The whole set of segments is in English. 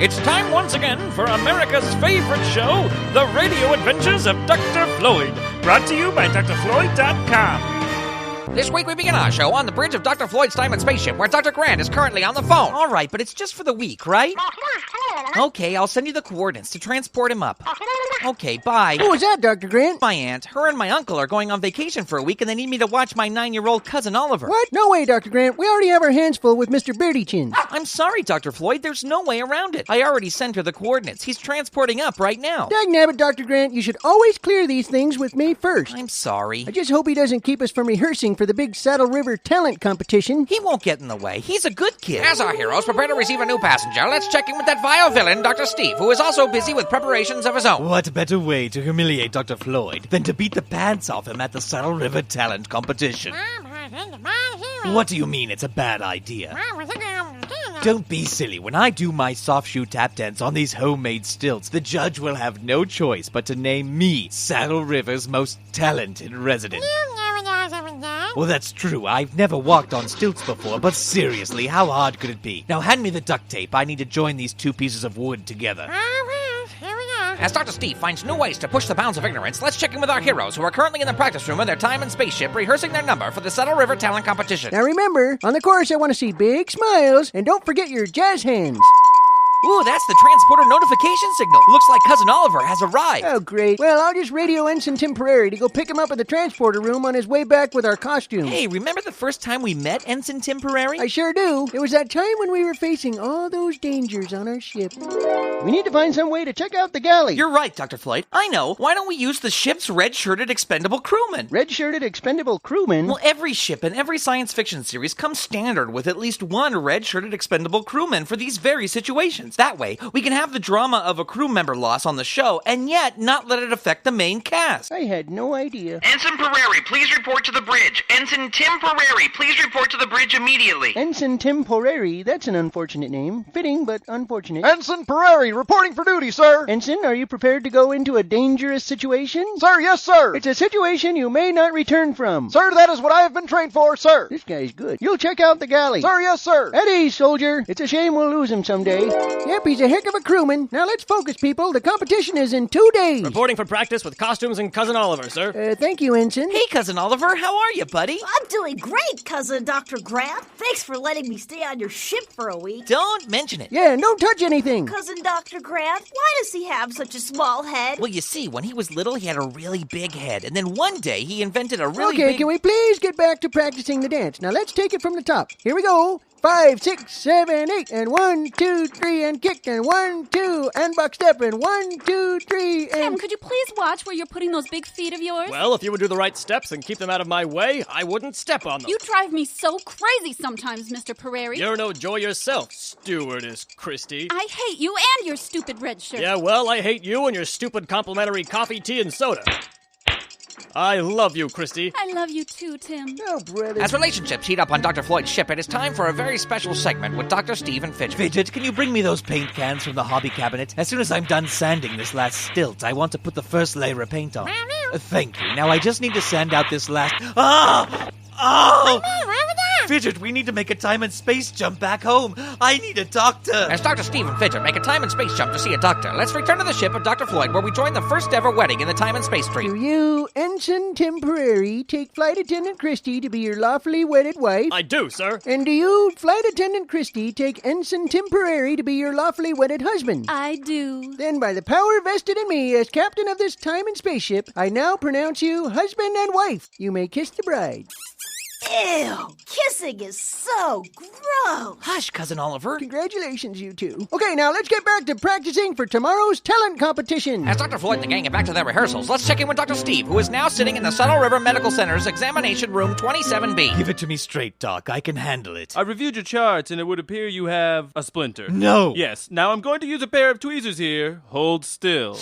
It's time once again for America's favorite show, The Radio Adventures of Dr. Floyd, brought to you by drfloyd.com. This week we begin our show on the bridge of Dr. Floyd's time and spaceship, where Dr. Grant is currently on the phone. All right, but it's just for the week, right? Okay, I'll send you the coordinates to transport him up. Okay, bye. Who was that, Dr. Grant? My aunt. Her and my uncle are going on vacation for a week, and they need me to watch my 9-year-old cousin Oliver. What? No way, Dr. Grant. We already have our hands full with Mr. Beardy Chins. I'm sorry, Dr. Floyd. There's no way around it. I already sent her the coordinates. He's transporting up right now. Dagnabbit, Dr. Grant, you should always clear these things with me first. I'm sorry. I just hope he doesn't keep us from rehearsing for the big Saddle River talent competition. He won't get in the way. He's a good kid. As our heroes prepare to receive a new passenger, let's check in with that vile villain, Dr. Steve, who is also busy with preparations of his own. What better way to humiliate Dr. Floyd than to beat the pants off him at the Saddle River talent competition? What do you mean it's a bad idea? Don't be silly. When I do my soft shoe tap dance on these homemade stilts, the judge will have no choice but to name me Saddle River's most talented resident. Well, that's true. I've never walked on stilts before, but seriously, how hard could it be? Now hand me the duct tape. I need to join these two pieces of wood together. As Dr. Steve finds new ways to push the bounds of ignorance, let's check in with our heroes, who are currently in the practice room of their time and spaceship, rehearsing their number for the Saddle River talent competition. Now remember, on the chorus I want to see big smiles, and don't forget your jazz hands. Ooh, that's the transporter notification signal. Looks like Cousin Oliver has arrived. Oh, great. Well, I'll just radio Ensign Tim Prairie to go pick him up at the transporter room on his way back with our costumes. Hey, remember the first time we met Ensign Tim Prairie? I sure do. It was that time when we were facing all those dangers on our ship. We need to find some way to check out the galley. You're right, Dr. Floyd. I know. Why don't we use the ship's red-shirted expendable crewmen? Red-shirted expendable crewmen? Well, every ship in every science fiction series comes standard with at least one red-shirted expendable crewman for these very situations. That way, we can have the drama of a crew member loss on the show and yet not let it affect the main cast. I had no idea. Ensign Prairie, please report to the bridge. Ensign Tim Prairie, please report to the bridge immediately. Ensign Tim Prairie, that's an unfortunate name. Fitting, but unfortunate. Ensign Prairie, reporting for duty, sir. Ensign, are you prepared to go into a dangerous situation? Sir, yes, sir. It's a situation you may not return from. Sir, that is what I have been trained for, sir. This guy's good. You'll check out the galley. Sir, yes, sir. At ease, soldier. It's a shame we'll lose him someday. Yep, he's a heck of a crewman. Now let's focus, people. The competition is in 2 days. Reporting for practice with costumes and Cousin Oliver, sir. Thank you, Ensign. Hey, Cousin Oliver. How are you, buddy? I'm doing great, Cousin Dr. Grant. Thanks for letting me stay on your ship for a week. Don't mention it. Yeah, and don't touch anything. Cousin Dr. Grant, why does he have such a small head? Well, you see, when he was little, he had a really big head. And then one day, he invented a really Okay, big... can we please get back to practicing the dance? Now let's take it from the top. Here we go. 5, 6, 7, 8, and 1, 2, 3, and kick, and 1, 2, and box step, and 1, 2, 3, and... Tim, could you please watch where you're putting those big feet of yours? Well, if you would do the right steps and keep them out of my way, I wouldn't step on them. You drive me so crazy sometimes, Mr. Prairie. You're no joy yourself, Stewardess Christie. I hate you and your stupid red shirt. Yeah, well, I hate you and your stupid complimentary coffee, tea, and soda. I love you, Christy. I love you too, Tim. Oh, brother. As relationships heat up on Dr. Floyd's ship, it is time for a very special segment with Dr. Steve and Fidget. Fidget, can you bring me those paint cans from the hobby cabinet? As soon as I'm done sanding this last stilt, I want to put the first layer of paint on. Thank you. Now I just need to sand out this last... Ah! Oh! Fidget, we need to make a time and space jump back home. I need a doctor. As Dr. Steve and Fidget make a time and space jump to see a doctor, let's return to the ship of Dr. Floyd, where we join the first ever wedding in the time and space Do stream. you, Ensign Tim Prairie, take Flight Attendant Christie to be your lawfully wedded wife? I do, sir. And do you, Flight Attendant Christie, take Ensign Tim Prairie to be your lawfully wedded husband? I do. Then by the power vested in me as captain of this time and spaceship, I now pronounce you husband and wife. You may kiss the bride. Ew, kissing is so gross. Hush, Cousin Oliver. Congratulations, you two. Okay, now let's get back to practicing for tomorrow's talent competition. As Dr. Floyd and the gang get back to their rehearsals, let's check in with Dr. Steve, who is now sitting in the Saddle River Medical Center's examination room 27B. Give it to me straight, Doc. I can handle it. I reviewed your charts, and it would appear you have a splinter. No. Yes. Now I'm going to use a pair of tweezers here. Hold still.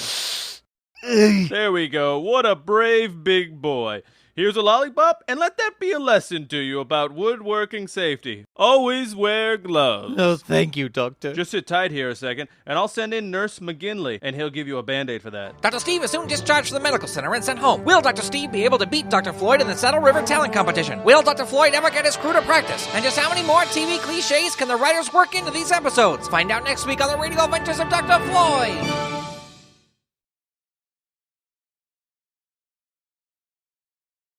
There we go. What a brave big boy. Here's a lollipop, and let that be a lesson to you about woodworking safety. Always wear gloves. Oh, thank you, Doctor. Just sit tight here a second, and I'll send in Nurse McGinley, and he'll give you a Band-Aid for that. Dr. Steve is soon discharged from the medical center and sent home. Will Dr. Steve be able to beat Dr. Floyd in the Saddle River Talent Competition? Will Dr. Floyd ever get his crew to practice? And just how many more TV cliches can the writers work into these episodes? Find out next week on the Radio Adventures of Dr. Floyd.